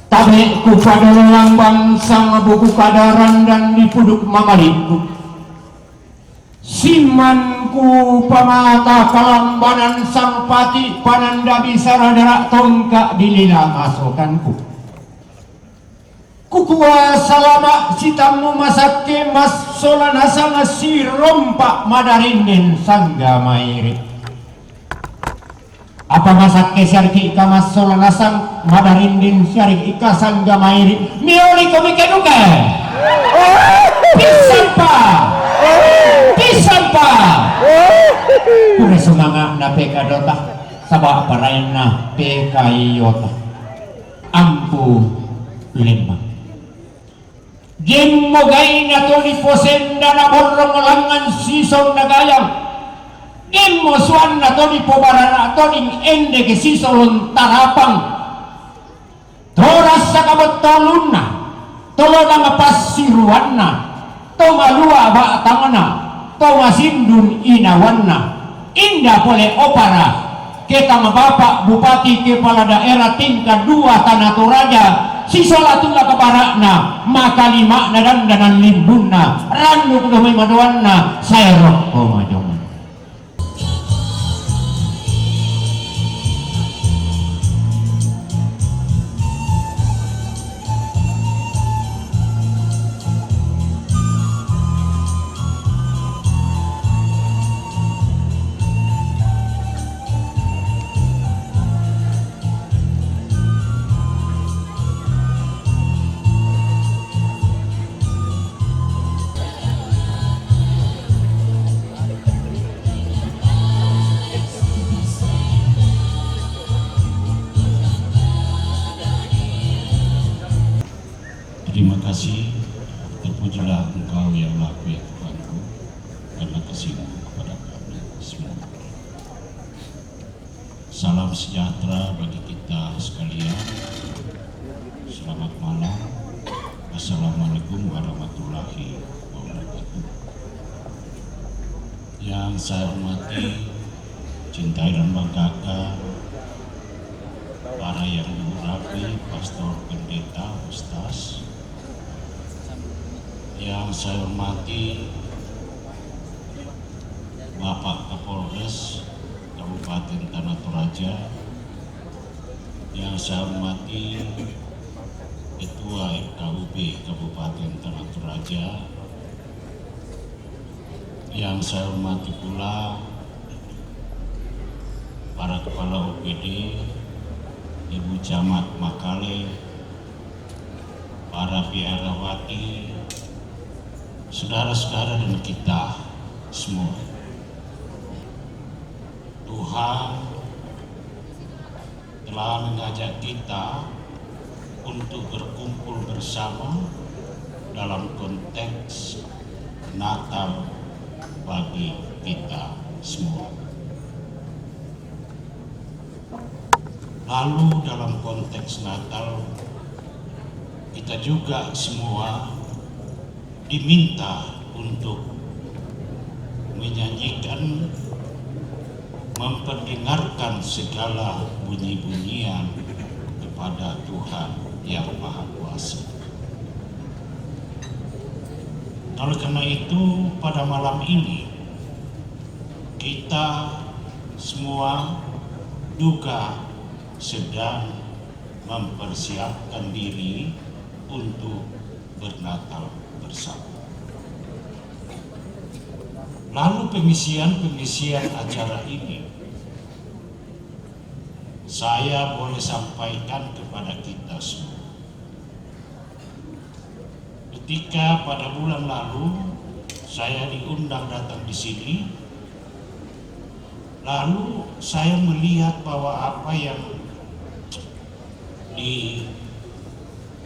Tabiku pada lambang sang buku kadaran dan dipuduk mamaliku. Simanku pamata kalambanan sang pati panandabi saradara tongkak dilila masukanku. Kukuasa lama sitamu masake mas solana sanga si rompak madarinin sangga mairi. Apa masake syariki ika mas solana sang madarinin syariki ika sangga mairi mioli komikenuke pisampa kure sumanga na peka dota sabak parayan na peka iyota ampu lembang Jim mogay na to ni posenda na borong langan sisong nagayang Jim mo suan na to ni pobara na to ni ende ke sisong tarapang Toras sa kabotolun na tolo na nga pasiruan na tomalua ba atangan na tomasindun inawan na inda pole opara kita mabapa bupati kepala daerah tingkat 2 Tanah Toraja sisolatula kabarak na makalima na dandanan limbun na ranuk na may maduan na sayrok o majongan. Terima kasih, terpujilah Engkau yang laku ya Tuhanku, karena kasih-Mu kepada kami semua. Salam sejahtera bagi kita sekalian. Selamat malam. Assalamualaikum warahmatullahi wabarakatuh. Yang saya hormati, cintai dan banggakan para yang Rabi, Pastor Pendeta, Ustaz, yang saya hormati Bapak Kapolres Kabupaten Tanah Toraja, yang saya hormati Ketua FKUB Kabupaten Tanah Toraja, yang saya hormati pula para kepala OPD, Ibu Camat Makale, para biarawati, saudara-saudara dan kita semua. Tuhan telah mengajak kita untuk berkumpul bersama dalam konteks Natal bagi kita semua. Lalu dalam konteks Natal, kita juga semua diminta untuk menyanyikan, memperdengarkan segala bunyi-bunyian kepada Tuhan yang Maha Kuasa. Oleh karena itu, pada malam ini kita semua juga sedang mempersiapkan diri untuk bernatal bersama. Lalu pengisian acara ini saya boleh sampaikan kepada kita semua. Ketika pada bulan lalu saya diundang datang di sini, lalu saya melihat bahwa apa yang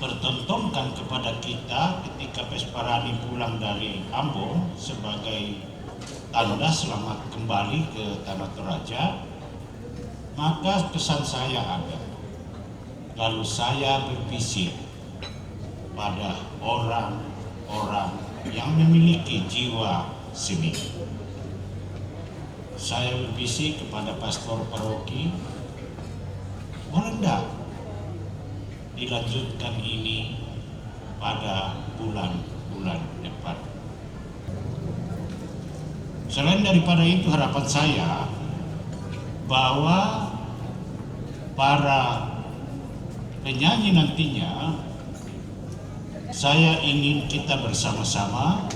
dipertontonkan kepada kita ketika Pesparani pulang dari Ambon sebagai tanda selamat kembali ke Tanah Toraja, maka kesan saya ada. Lalu saya berbisik pada orang-orang yang memiliki jiwa seni. Saya berbisik kepada pastor paroki, boleh enggak dilanjutkan ini pada bulan-bulan depan. Selain daripada itu, harapan saya bahwa para penyanyi nantinya, saya ingin kita bersama-sama,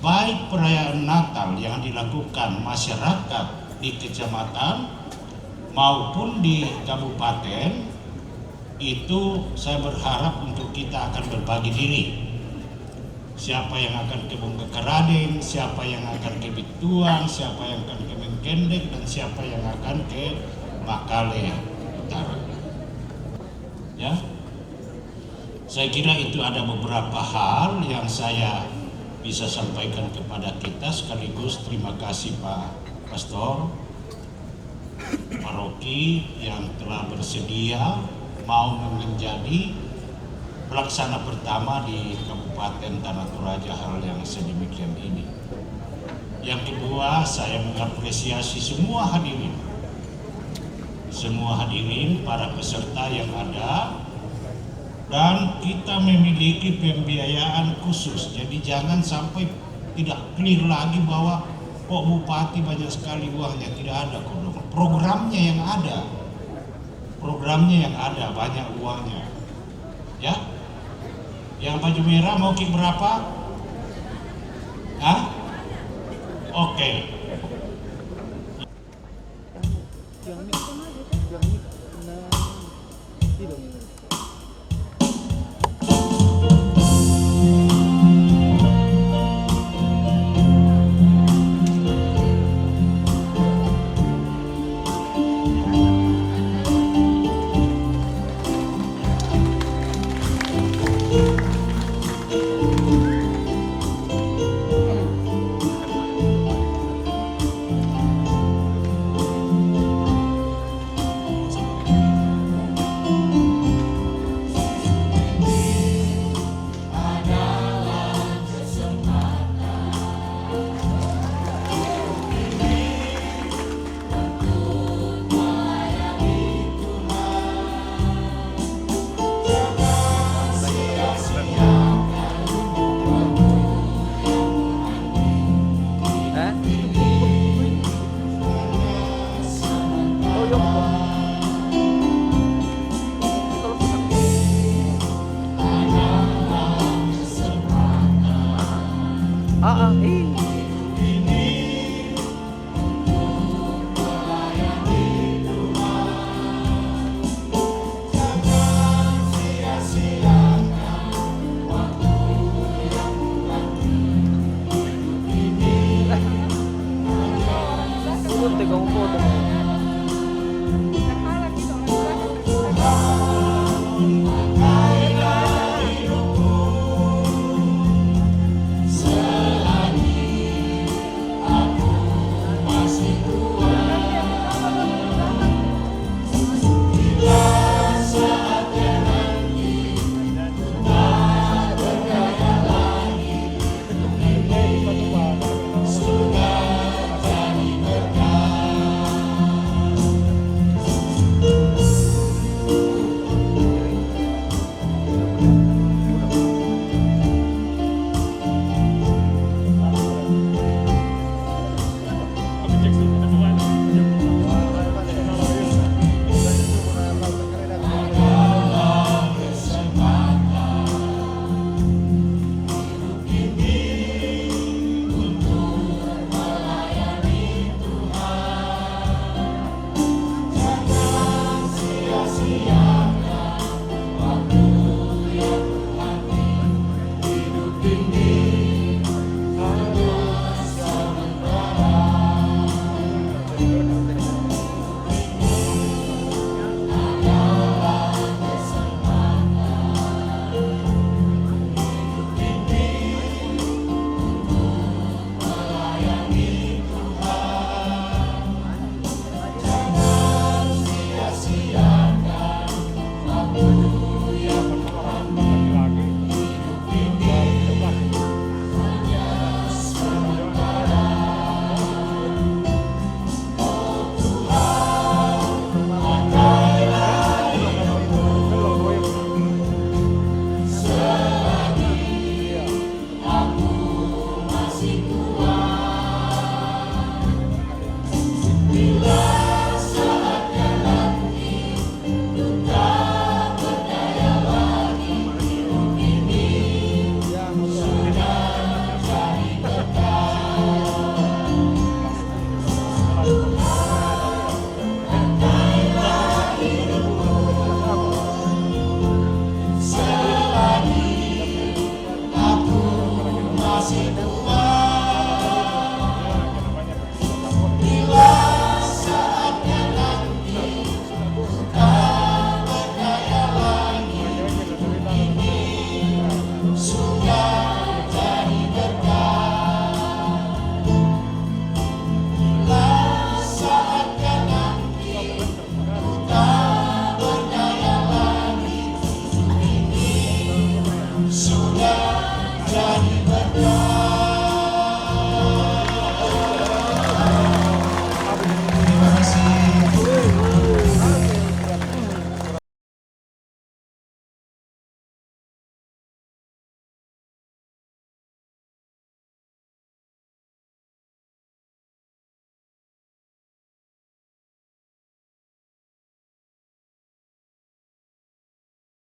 baik perayaan Natal yang dilakukan masyarakat di kecamatan maupun di kabupaten, itu saya berharap untuk kita akan berbagi diri. Siapa yang akan ke Bungkaraden, siapa yang akan ke Bituan, siapa yang akan ke Mengkendek, dan siapa yang akan ke Makale Utara. Ya, saya kira itu ada beberapa hal yang saya bisa sampaikan kepada kita. Sekaligus terima kasih Pak Pastor Paroki yang telah bersedia mau menjadi pelaksana pertama di Kabupaten Tanah Toraja hal yang sedemikian ini. Yang kedua, saya mengapresiasi semua hadirin, para peserta yang ada, dan kita memiliki pembiayaan khusus. Jadi jangan sampai tidak clear lagi bahwa kok bupati banyak sekali uangnya. Tidak ada kok. Programnya yang ada banyak uangnya. Ya. Yang baju merah mau kick berapa? Hah? Oke.